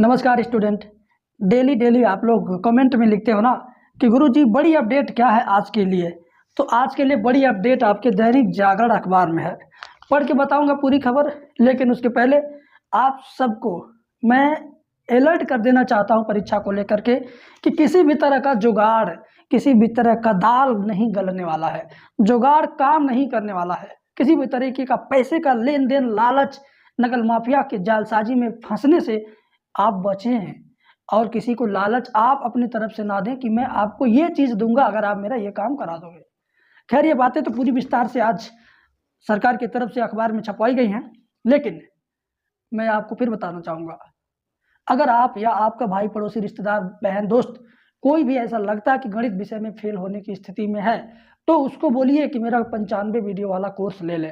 नमस्कार student. Daily daily आप लोग कमेंट में लिखते हो ना कि गुरुजी बड़ी अपडेट क्या है आज के लिए। तो आज के लिए बड़ी अपडेट आपके दैनिक जागरण अखबार में है, पढ़ के बताऊंगा पूरी खबर। लेकिन उसके पहले आप सबको मैं अलर्ट कर देना चाहता हूं परीक्षा को लेकर के कि किसी भी तरह का जुगाड़, किसी भी तरह का दाल नहीं गलने वाला है, जुगाड़ काम नहीं करने वाला है। किसी भी तरीके का पैसे का लेन देन, लालच, नकल माफिया के जालसाजी में फंसने से आप बचें। और किसी को लालच आप अपनी तरफ से ना दें कि मैं आपको ये चीज़ दूंगा अगर आप मेरा ये काम करा दोगे। खैर, ये बातें तो पूरी विस्तार से आज सरकार की तरफ से अखबार में छपवाई गई हैं, लेकिन मैं आपको फिर बताना चाहूँगा, अगर आप या आपका भाई, पड़ोसी, रिश्तेदार, बहन, दोस्त कोई भी ऐसा लगता है कि गणित विषय में फेल होने की स्थिति में है, तो उसको बोलिए कि मेरा 95 वीडियो वाला कोर्स ले ले।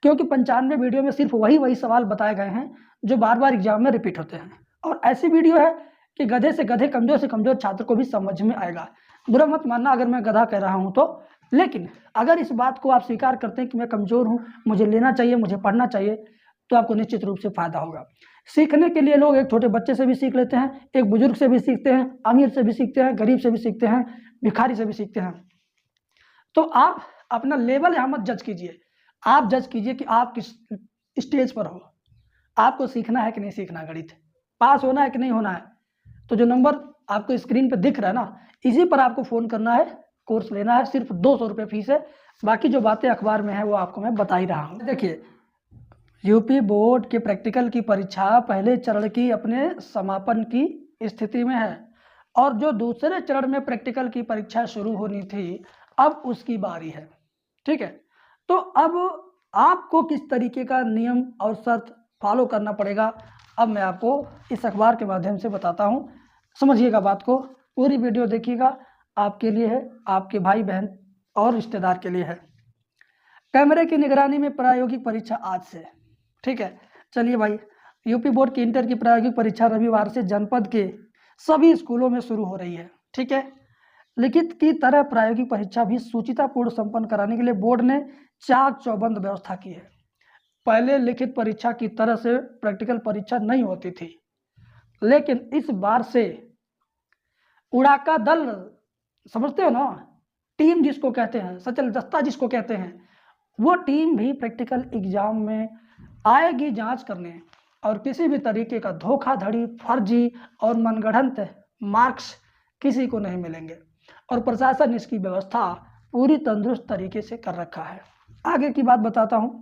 क्योंकि 95 वीडियो में सिर्फ वही सवाल बताए गए हैं जो बार बार एग्जाम में रिपीट होते हैं, और ऐसी वीडियो है कि गधे से गधे, कमजोर से कमजोर छात्र को भी समझ में आएगा। बुरा मत मानना अगर मैं गधा कह रहा हूं तो, लेकिन अगर इस बात को आप स्वीकार करते हैं कि मैं कमजोर हूं, मुझे लेना चाहिए, मुझे पढ़ना चाहिए, तो आपको निश्चित रूप से फायदा होगा। सीखने के लिए लोग एक छोटे बच्चे से भी सीख लेते हैं, एक बुजुर्ग से भी सीखते हैं, अमीर से भी सीखते हैं, गरीब से भी सीखते हैं, भिखारी से भी सीखते हैं। तो आप अपना लेवल यहाँ मत जज कीजिए, आप जज कीजिए कि आप किस स्टेज पर हो, आपको सीखना है कि नहीं सीखना, गणित पास होना है कि नहीं होना है। तो जो नंबर आपको स्क्रीन पे दिख रहा है ना, इसी पर आपको फ़ोन करना है, कोर्स लेना है। सिर्फ 200 रुपये फीस है, बाकी जो बातें अखबार में है वो आपको मैं बता ही रहा हूँ। देखिए, यूपी बोर्ड के प्रैक्टिकल की परीक्षा पहले चरण की अपने समापन की स्थिति में है, और जो दूसरे चरण में प्रैक्टिकल की परीक्षा शुरू होनी थी, अब उसकी बारी है। ठीक है, तो अब आपको किस तरीके का नियम और शर्त फॉलो करना पड़ेगा, अब मैं आपको इस अखबार के माध्यम से बताता हूँ। समझिएगा बात को, पूरी वीडियो देखिएगा, आपके लिए है, आपके भाई बहन और रिश्तेदार के लिए है। कैमरे की निगरानी में प्रायोगिक परीक्षा आज से। ठीक है, चलिए भाई, यूपी बोर्ड की इंटर की प्रायोगिक परीक्षा रविवार से जनपद के सभी स्कूलों में शुरू हो रही है। ठीक है, लिखित की तरह प्रायोगिक परीक्षा भी सूचितापूर्ण संपन्न कराने के लिए बोर्ड ने चाक चौबंद व्यवस्था की है। पहले लिखित परीक्षा की तरह से प्रैक्टिकल परीक्षा नहीं होती थी, लेकिन इस बार से उड़ाका दल, समझते हो ना, टीम जिसको कहते हैं, सचल दस्ता जिसको कहते हैं, वो टीम भी प्रैक्टिकल एग्जाम में आएगी जांच करने, और किसी भी तरीके का धोखाधड़ी, फर्जी और मनगढ़ंत मार्क्स किसी को नहीं मिलेंगे। और प्रशासन इसकी व्यवस्था पूरी तंदुरुस्त तरीके से कर रखा है। आगे की बात बताता हूँ।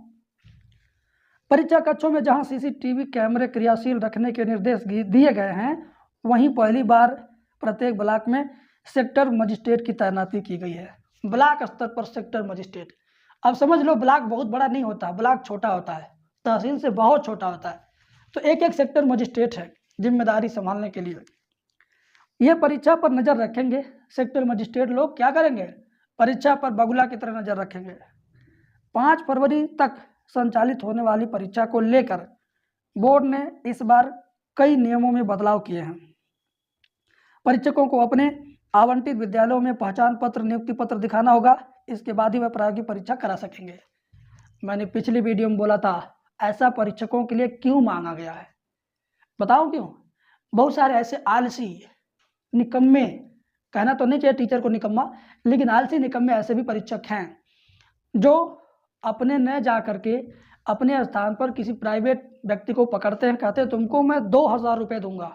परीक्षा कक्षों में जहां सीसीटीवी कैमरे क्रियाशील रखने के निर्देश दिए गए हैं, वहीं पहली बार प्रत्येक ब्लॉक में सेक्टर मजिस्ट्रेट की तैनाती की गई है। ब्लॉक स्तर पर सेक्टर मजिस्ट्रेट, अब समझ लो ब्लॉक बहुत बड़ा नहीं होता, ब्लॉक छोटा होता है, तहसील से बहुत छोटा होता है, तो एक एक सेक्टर मजिस्ट्रेट है जिम्मेदारी संभालने के लिए। ये परीक्षा पर नज़र रखेंगे। सेक्टर मजिस्ट्रेट लोग क्या करेंगे, परीक्षा पर बगुला की तरह नज़र रखेंगे। 5 फरवरी तक संचालित होने वाली परीक्षा को लेकर बोर्ड ने इस बार कई नियमों में बदलाव किए हैं। परीक्षकों को अपने आवंटित विद्यालयों में पहचान पत्र, नियुक्ति पत्र दिखाना होगा, इसके बाद ही वह प्रायोगिक परीक्षा करा सकेंगे। मैंने पिछली वीडियो में बोला था, ऐसा परीक्षकों के लिए क्यों मांगा गया है, बताओ क्यों। बहुत सारे ऐसे आलसी, निकम्मे, कहना तो नहीं चाहिए टीचर को निकम्मा, लेकिन आलसी निकम्मे ऐसे भी परीक्षक हैं जो अपने न जा करके अपने स्थान पर किसी प्राइवेट व्यक्ति को पकड़ते हैं, कहते हैं तुमको मैं 2000 रुपये दूंगा,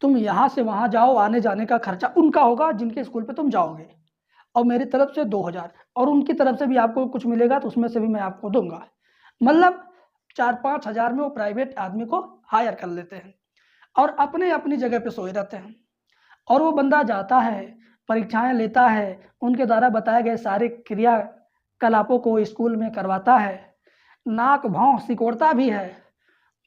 तुम यहाँ से वहाँ जाओ, आने जाने का खर्चा उनका होगा जिनके स्कूल पे तुम जाओगे, और मेरी तरफ से 2000, और उनकी तरफ से भी आपको कुछ मिलेगा तो उसमें से भी मैं आपको दूंगा। मतलब 4-5 हज़ार में वो प्राइवेट आदमी को हायर कर लेते हैं और अपने अपनी जगह पे सोए रहते हैं। और वो बंदा जाता है, परीक्षाएं लेता है, उनके द्वारा बताए गए सारे क्रियाकलापों को स्कूल में करवाता है, नाक भाव सिकोड़ता भी है,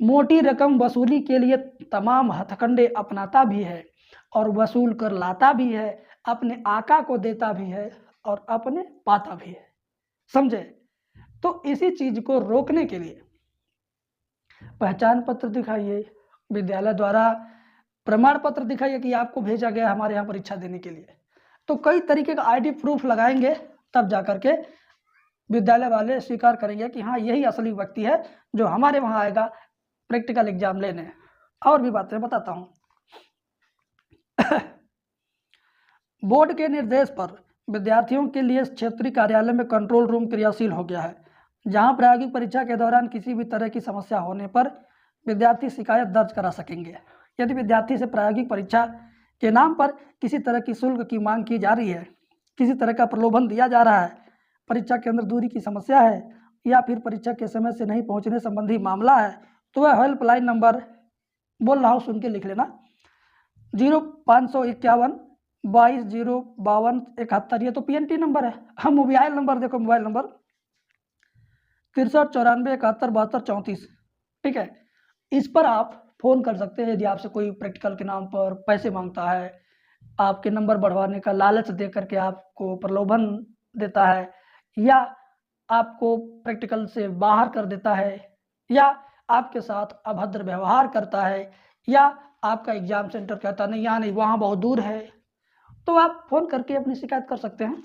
मोटी रकम वसूली के लिए तमाम हथकंडे अपनाता भी है, और वसूल कर लाता भी है, अपने आका को देता भी है और अपने पाता भी है। समझे? तो इसी चीज को रोकने के लिए पहचान पत्र दिखाइए, विद्यालय द्वारा प्रमाण पत्र दिखाइए कि आपको भेजा गया हमारे यहाँ परीक्षा देने के लिए। तो कई तरीके का आईडी प्रूफ लगाएंगे, तब जाकर के विद्यालय वाले स्वीकार करेंगे कि हाँ यही असली व्यक्ति है जो हमारे वहाँ आएगा प्रैक्टिकल एग्जाम लेने। और भी बातें बताता हूँ। बोर्ड के निर्देश पर विद्यार्थियों के लिए क्षेत्रीय कार्यालय में कंट्रोल रूम क्रियाशील हो गया है, जहां प्रायोगिक परीक्षा के दौरान किसी भी तरह की समस्या होने पर विद्यार्थी शिकायत दर्ज करा सकेंगे। यदि विद्यार्थी से प्रायोगिक परीक्षा के नाम पर किसी तरह की शुल्क की मांग की जा रही है, किसी तरह का प्रलोभन दिया जा रहा है, परीक्षा केंद्र दूरी की समस्या है या फिर परीक्षा के समय से नहीं पहुंचने संबंधी मामला है, तो वह हेल्पलाइन नंबर बोल रहा हूँ, सुन के लिख लेना, 0551 22 052 71, ये तो PNT नंबर है। हम मोबाइल नंबर देखो, मोबाइल नंबर 63 94 71 72 34, ठीक है। इस पर आप फ़ोन कर सकते हैं यदि आपसे कोई प्रैक्टिकल के नाम पर पैसे मांगता है, आपके नंबर बढ़वाने का लालच दे करके आपको प्रलोभन देता है, या आपको प्रैक्टिकल से बाहर कर देता है, या आपके साथ अभद्र व्यवहार करता है, या आपका एग्जाम सेंटर कहता नहीं यहाँ नहीं वहाँ बहुत दूर है, तो आप फ़ोन करके अपनी शिकायत कर सकते हैं।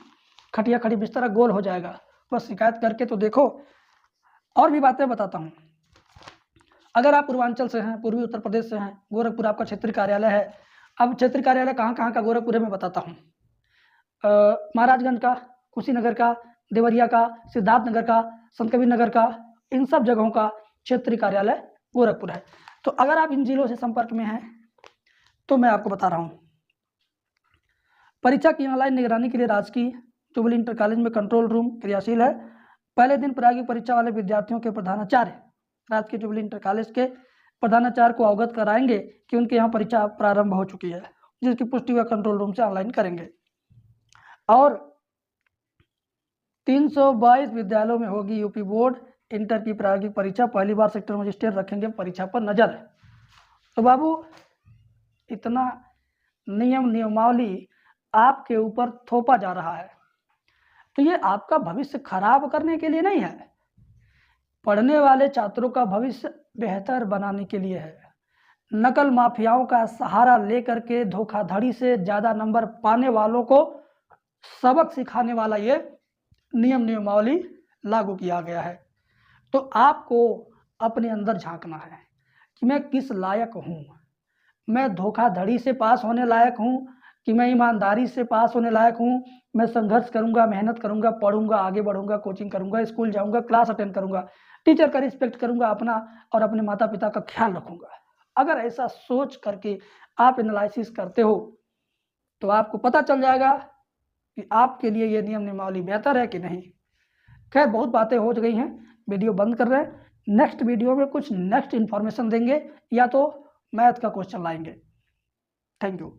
खटिया खड़ी बिस्तर गोल हो जाएगा, बस शिकायत करके तो देखो। और भी बातें बताता हूँ। अगर आप पूर्वांचल से हैं, पूर्वी उत्तर प्रदेश से हैं, गोरखपुर आपका क्षेत्रीय कार्यालय है। अब क्षेत्रीय कार्यालय कहाँ कहाँ का गोरखपुर है मैं बताता हूँ। महाराजगंज का, कुशीनगर का, देवरिया का, सिद्धार्थनगर का, संतकबीर नगर का, इन सब जगहों का क्षेत्रीय कार्यालय गोरखपुर है। तो अगर आप इन जिलों से संपर्क में हैं तो मैं आपको बता रहा हूँ, परीक्षा की ऑनलाइन निगरानी के लिए राजकीय जुबली इंटर कॉलेज में कंट्रोल रूम क्रियाशील है। पहले दिन प्रायोगिक परीक्षा वाले विद्यार्थियों के प्रधानाचार्य राजकीय जुबली इंटर कॉलेज के प्रधानाचार्य को अवगत कराएंगे कि उनके यहाँ परीक्षा प्रारंभ हो चुकी है, जिसकी पुष्टि वह कंट्रोल रूम से ऑनलाइन करेंगे। और 322 विद्यालयों में होगी यूपी बोर्ड इंटर की प्रायोगिक परीक्षा। पहली बार सेक्टर मजिस्ट्रेट रखेंगे परीक्षा पर नजर। तो बाबू, इतना नियमावली आपके ऊपर थोपा जा रहा है, तो ये आपका भविष्य खराब करने के लिए नहीं है, पढ़ने वाले छात्रों का भविष्य बेहतर बनाने के लिए है। नकल माफियाओं का सहारा लेकर के धोखाधड़ी से ज़्यादा नंबर पाने वालों को सबक सिखाने वाला ये नियमावली लागू किया गया है। तो आपको अपने अंदर झांकना है कि मैं किस लायक हूँ, मैं धोखाधड़ी से पास होने लायक हूँ कि मैं ईमानदारी से पास होने लायक हूँ, मैं संघर्ष करूँगा, मेहनत करूँगा, पढ़ूंगा, आगे बढ़ूंगा, कोचिंग करूँगा, स्कूल जाऊँगा, क्लास अटेंड करूँगा, टीचर का रिस्पेक्ट करूँगा, अपना और अपने माता पिता का ख्याल रखूँगा। अगर ऐसा सोच करके आप एनालिसिस करते हो तो आपको पता चल जाएगा कि आपके लिए ये नियमावली बेहतर है कि नहीं। खैर, बहुत बातें हो गई हैं, वीडियो बंद कर रहे हैं। नेक्स्ट वीडियो में कुछ नेक्स्ट इन्फॉर्मेशन देंगे या तो मैथ का क्वेश्चन लाएंगे। Thank you.